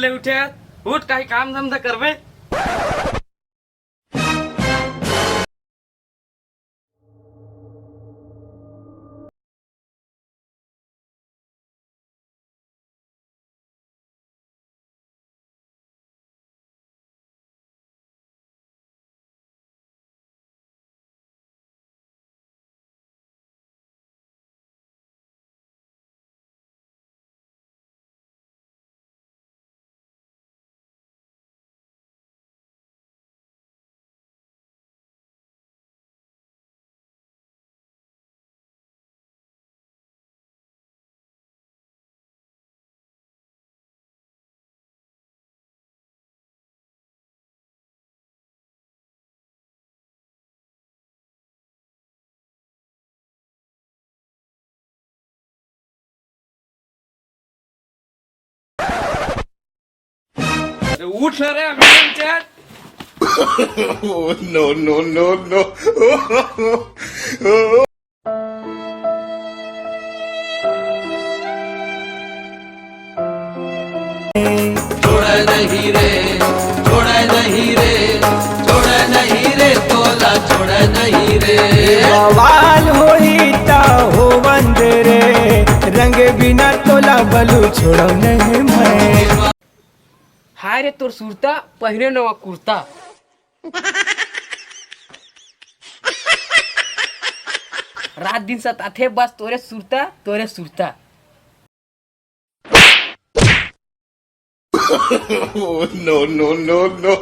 ले उठे उठ काही काम धंधा करबे। उठ रे अभी चल। No, no, no, no. छोड़ा नहीं रे, छोड़ा नहीं रे, छोड़ा नहीं रे, तोला छोड़ा नहीं रे। बवाल होईता हो बंदरे, रंग बिना तोला बलू छोड़ो नहीं मैं। हाय रे तोर सुरता पहने नवा कुर्ता। रात दिन सताथे बस तोरे सुरता तोरे सुरता। No, no, no, no.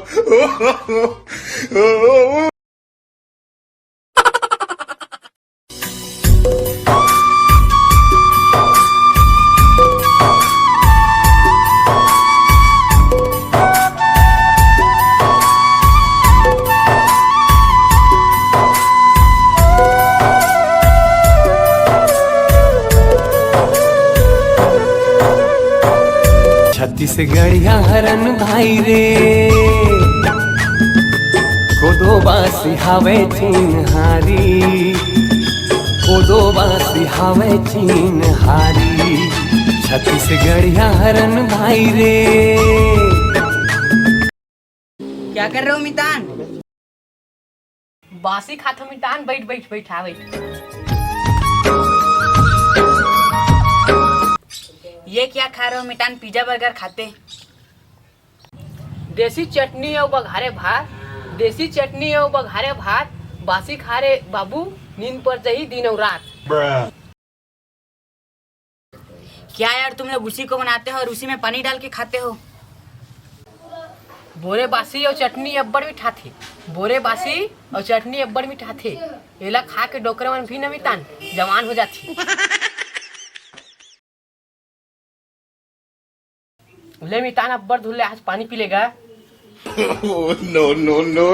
छत्तीसगढ़िया हरन भाई रे, कोदो बासी हावे चिन्हारी, कोदो बासी हावे चिन्हारी। छत्तीसगढ़िया हरन भाई रे। क्या कर रहे हो मितान? बासी खातो मितान बैठ बैठ बैठा बैठ। ये क्या खा रहे हो मितान? पिज्जा बर्गर खाते? देसी चटनी और बघारे भात, देसी चटनी और बघारे भात बासी खा रे बाबू, नींद पर जाही दिन और रात। क्या यार तुम लोग उसी को बनाते हो और उसी में पानी डाल के खाते हो? बोरे बासी और चटनी अब्बड़ मीठा थे, बोरे बासी और चटनी अब्बड़ मीठा थे। एला खा के डोकरे मन भी न मितान जवान हो जाती। ले मितान अब्बड़ धुले आज पानी पी लेगा। No, no, no.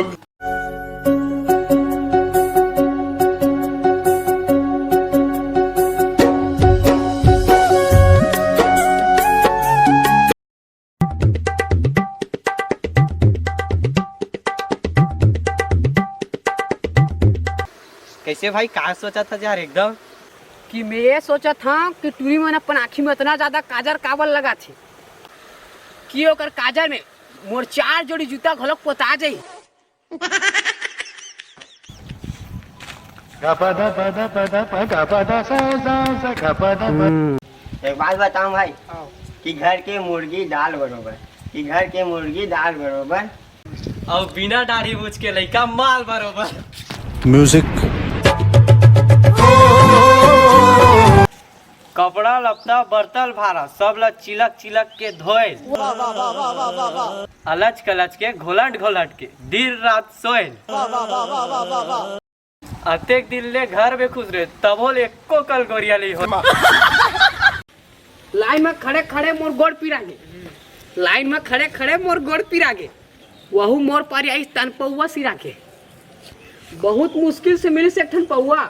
कैसे भाई कहा सोचा था यार एकदम कि मैं ये सोचा था कि टूरी मन अपन आँखी में इतना ज्यादा काजर काबल लगा थे कि ओकर काजर में मोर 4 जोड़ी जूता घलोक पोता जाई। एक बात बताऊं भाई कि घर के मुर्गी दाल बरोबर, कि घर के मुर्गी दाल बरोबर और बिना दाढ़ी बूझ के लइका माल बरोबर। Music. कपड़ा लपड़ा बर्तन भारा सब ल चिलक चिलक के धोए, अलच कलच के घोलट घोलट के दिन रात सोए। अतेक दिन ले घर में खुश रहे तबो ले एको कल गोरिया ले हो। लाइन में खड़े खड़े मोर गोड़ पिरागे, लाइन में खड़े खड़े मोर गोड़ पिरागे, वहू मोर पारी आई तन पौवा सिरा के। बहुत मुश्किल से मिली से एक ठन पौवा,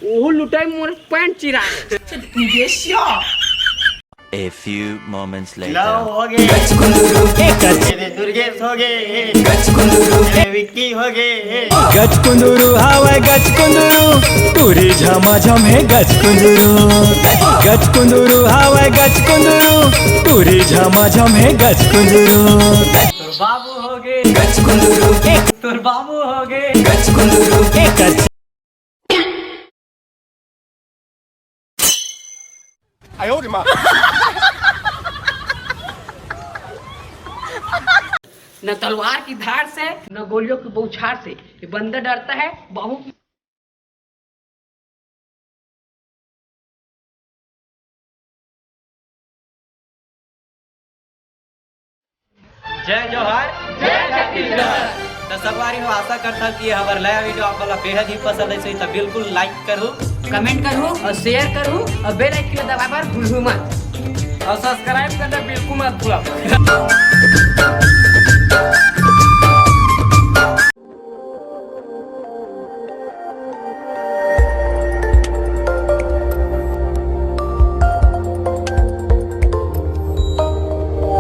वो लुटाई मोर पैंट चिरा। A few moments later. लो हो गए दुर्गे सुरेश हो गए, गच कुंदरू विक्की हो गए, गच कुंदरू हावे गच कुंदरू पूरी झमाझम है गच कुंदरू। गच कुंदरू हावे गच कुंदरू पूरी झमाझम है गच कुंदरू। तोर बाबू हो गए, गच कुंदरू तोर बाबू हो गए। गच कुंदरू गच न तलवार की धार से न गोलियों की बौछार से ये बंदर डरता है बहू की। जय जोहार, जय छत्तीसगढ़। तो संगवारी हो आशा करता कि हमारा नया वीडियो आप लोग बेहद ही पसंद है तो बिल्कुल लाइक करो कमेंट करो और शेयर करूँ और बेल आइकन दबाकर भूलू मत और सब्सक्राइब करना बिल्कुल मत भूलो।